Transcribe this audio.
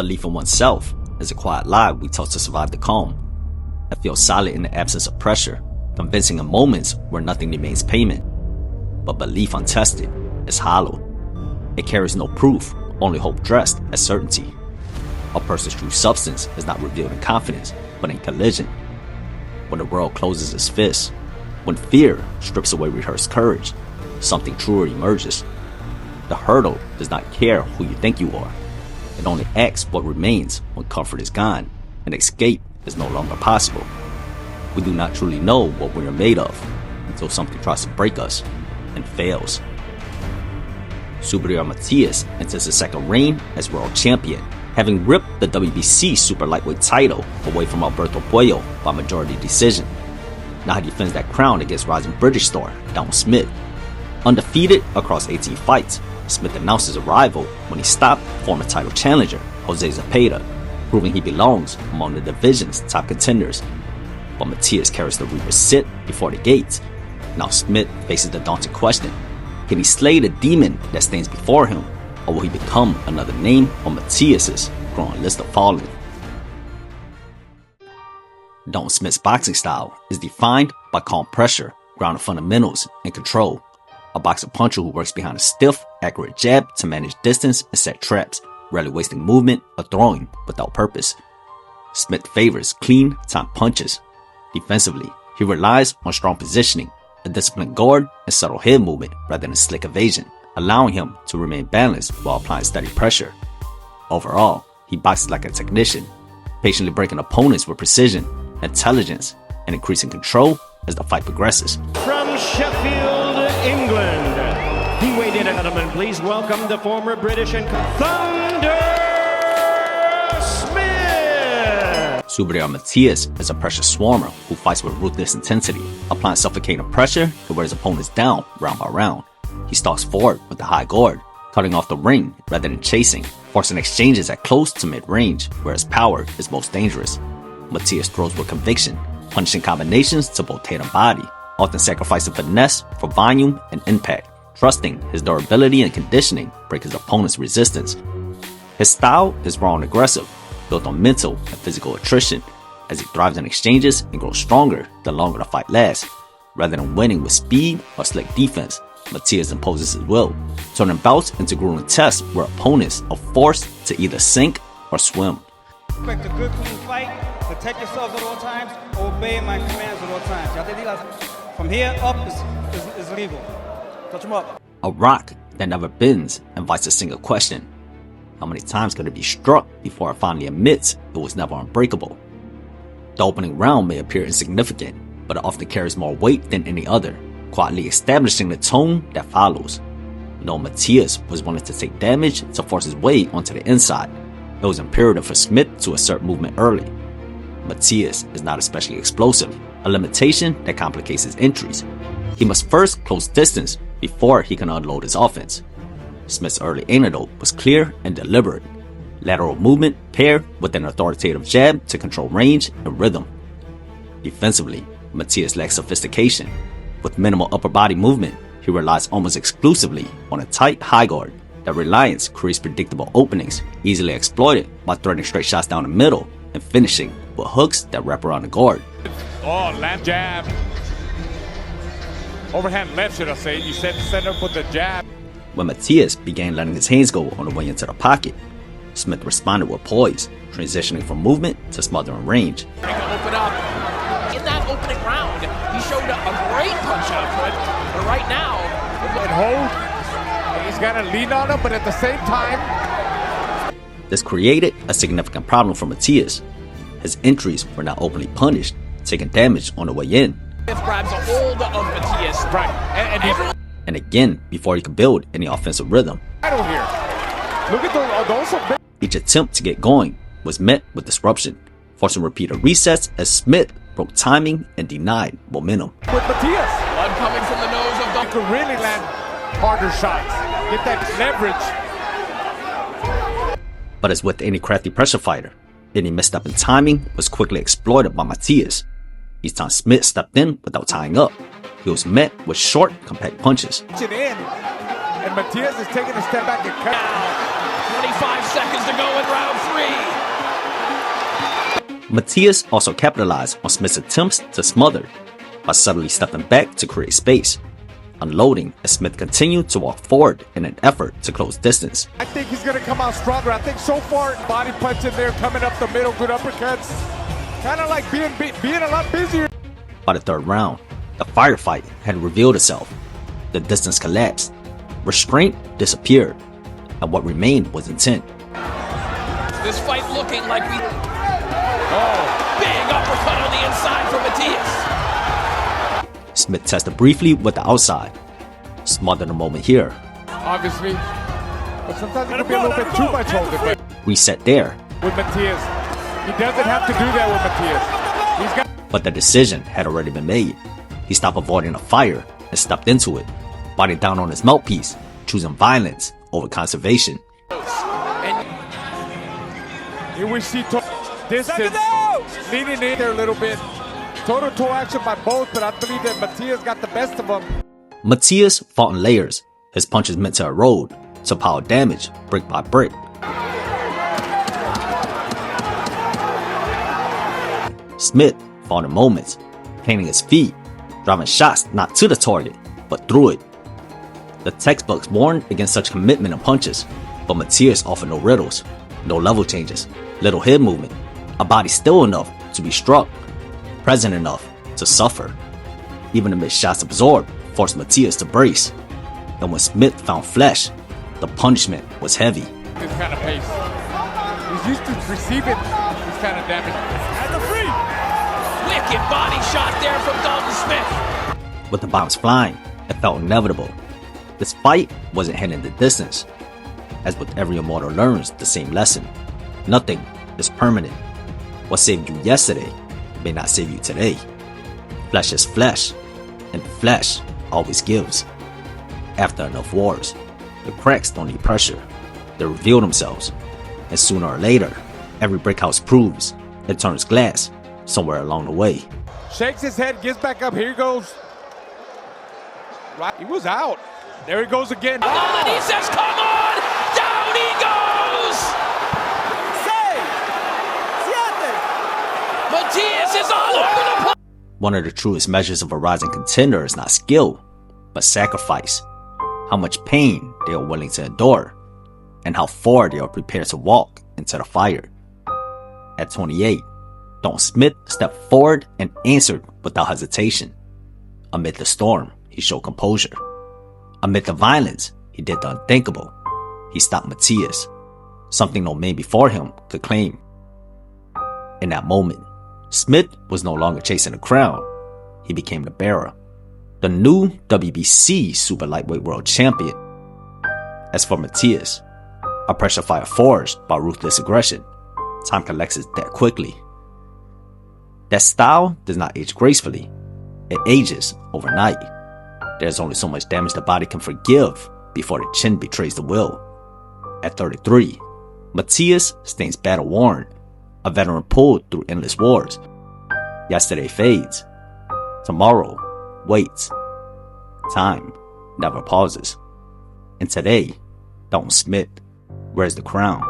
Belief in oneself is a quiet lie we tell to survive the calm. It feels solid in the absence of pressure, convincing in moments where nothing demands payment. But belief untested is hollow. It carries no proof, only hope dressed as certainty. A person's true substance is not revealed in confidence, but in collision. When the world closes its fists, when fear strips away rehearsed courage, something truer emerges. The hurdle does not care who you think you are. It only asks what remains when comfort is gone and escape is no longer possible. We do not truly know what we are made of until something tries to break us and fails. Subriel Matías enters his second reign as world champion, having ripped the WBC super lightweight title away from Alberto Puello by majority decision. Now he defends that crown against rising British star Dalton Smith. Undefeated across 18 fights, Smith announced his arrival when he stopped former title challenger Jose Zepeda, proving he belongs among the division's top contenders. But Matias carries the Reaper's sit before the gates. Now Smith faces the daunting question: can he slay the demon that stands before him, or will he become another name on Matias's growing list of fallen? Dalton Smith's boxing style is defined by calm pressure, grounded fundamentals, and control. A boxer puncher who works behind a stiff, accurate jab to manage distance and set traps, rarely wasting movement or throwing without purpose. Smith favors clean, timed punches. Defensively, he relies on strong positioning, a disciplined guard, and subtle head movement rather than slick evasion, allowing him to remain balanced while applying steady pressure. Overall, he boxes like a technician, patiently breaking opponents with precision, intelligence, and increasing control as the fight progresses. From Sheffield, England, he weighed in at gentlemen. Please welcome the former British and Thunder Smith. Subriel Matías is a pressure swarmer who fights with ruthless intensity, applying suffocating pressure to wear his opponents down round by round. He stalks forward with the high guard, cutting off the ring rather than chasing, forcing exchanges at close to mid-range, where his power is most dangerous. Matias throws with conviction, punishing combinations to both head and body, often sacrificing finesse for volume and impact, trusting his durability and conditioning break his opponent's resistance. His style is raw and aggressive, built on mental and physical attrition, as he thrives in exchanges and grows stronger the longer the fight lasts. Rather than winning with speed or slick defense, Matias imposes his will, turning bouts into grueling tests where opponents are forced to either sink or swim. Expect a good, clean fight. Protect yourselves at all times. Obey my commands at all times. From here up is legal. Touch him up. A rock that never bends invites a single question: how many times could it be struck before it finally admits it was never unbreakable? The opening round may appear insignificant, but it often carries more weight than any other, quietly establishing the tone that follows. No, Matias was willing to take damage to force his way onto the inside. It was imperative for Smith to assert movement early. Matias is not especially explosive, a limitation that complicates his entries. He must first close distance before he can unload his offense. Smith's early antidote was clear and deliberate: lateral movement paired with an authoritative jab to control range and rhythm. Defensively, Matias lacks sophistication. With minimal upper body movement, he relies almost exclusively on a tight high guard. That reliance creates predictable openings, easily exploited by threading straight shots down the middle and finishing with hooks that wrap around the guard. Oh, left jab. Overhand left, should I say. You said set up with the jab. When Matias began letting his hands go on the way into the pocket, Smith responded with poise, transitioning from movement to smothering range. Open up. In that opening round, he showed a great punch output, but right now, and hold. He's got to lean on him, but at the same time, this created a significant problem for Matias. His entries were not openly punished, taking damage on the way in. Grabs a hold of Matias. Right. And again, before he could build any offensive rhythm. Right here. Look at those. Each attempt to get going was met with disruption, forcing repeated resets as Smith broke timing and denied momentum. With Matias. Blood coming from the nose of He could really land harder shots. Get that leverage. But as with any crafty pressure fighter, any misstep in timing was quickly exploited by Matias. Each time Smith stepped in without tying up, he was met with short, compact punches. And Matias is taking a step back and cut. 25 seconds to go in round 3. Matias also capitalized on Smith's attempts to smother by subtly stepping back to create space, unloading as Smith continued to walk forward in an effort to close distance. I think he's going to come out stronger. I think so far, body punch in there, coming up the middle, good uppercuts. Kind of like being a lot busier. By the third round, the firefight had revealed itself. The distance collapsed, restraint disappeared, and what remained was intent. This fight looking like we... Big uppercut on the inside for Matias. Smith tested briefly with the outside, smothered a moment here. Obviously, but sometimes it can be a little bit too much holding. But Reset there. with Matias, he doesn't have to do that with Matias. He's got. But the decision had already been made. He stopped avoiding a fire and stepped into it, biting down on his mouthpiece, choosing violence over conservation. And Here we see distance, leaning in there a little bit. Toe-to-toe action by both, but I believe that Matias got the best of him. Matias fought in layers, his punches meant to erode, to pile damage brick by brick. Smith fought in moments, planting his feet, driving shots not to the target, but through it. The textbooks warned against such commitment and punches, but Matias offered no riddles, no level changes, little head movement, a body still enough to be struck, present enough to suffer. Even amid shots absorbed forced Matias to brace, and when Smith found flesh, the punishment was heavy. This kind of pace. He's used to receiving this kind of damage. At the free. wicked body shot there from Dalton Smith. With the bombs flying, it felt inevitable. This fight wasn't heading the distance. As with every immortal learns the same lesson. Nothing is permanent. What saved you yesterday may not save you today. Flesh is flesh, and flesh always gives. After enough wars, the cracks don't need pressure. They reveal themselves, and sooner or later, every brick house proves it turns glass somewhere along the way. Shakes his head, gets back up. Here he goes. Right, he was out. There he goes again. And he says, come on! Down he goes! Matias is all over the place! One of the truest measures of a rising contender is not skill, but sacrifice. How much pain they are willing to endure, and how far they are prepared to walk into the fire. At 28, Dalton Smith stepped forward and answered without hesitation. Amid the storm, he showed composure. Amid the violence, he did the unthinkable. He stopped Matias, something no man before him could claim. In that moment, Smith was no longer chasing the crown. He became the bearer, the new WBC super lightweight world champion. As for Matias, a pressure fire forged by ruthless aggression, time collects its debt quickly. That style does not age gracefully. It ages overnight. There's only so much damage the body can forgive before the chin betrays the will. At 33, Matias stands battle-worn, a veteran pulled through endless wars. Yesterday fades. Tomorrow waits. Time never pauses. And today, Dalton Smith wears the crown.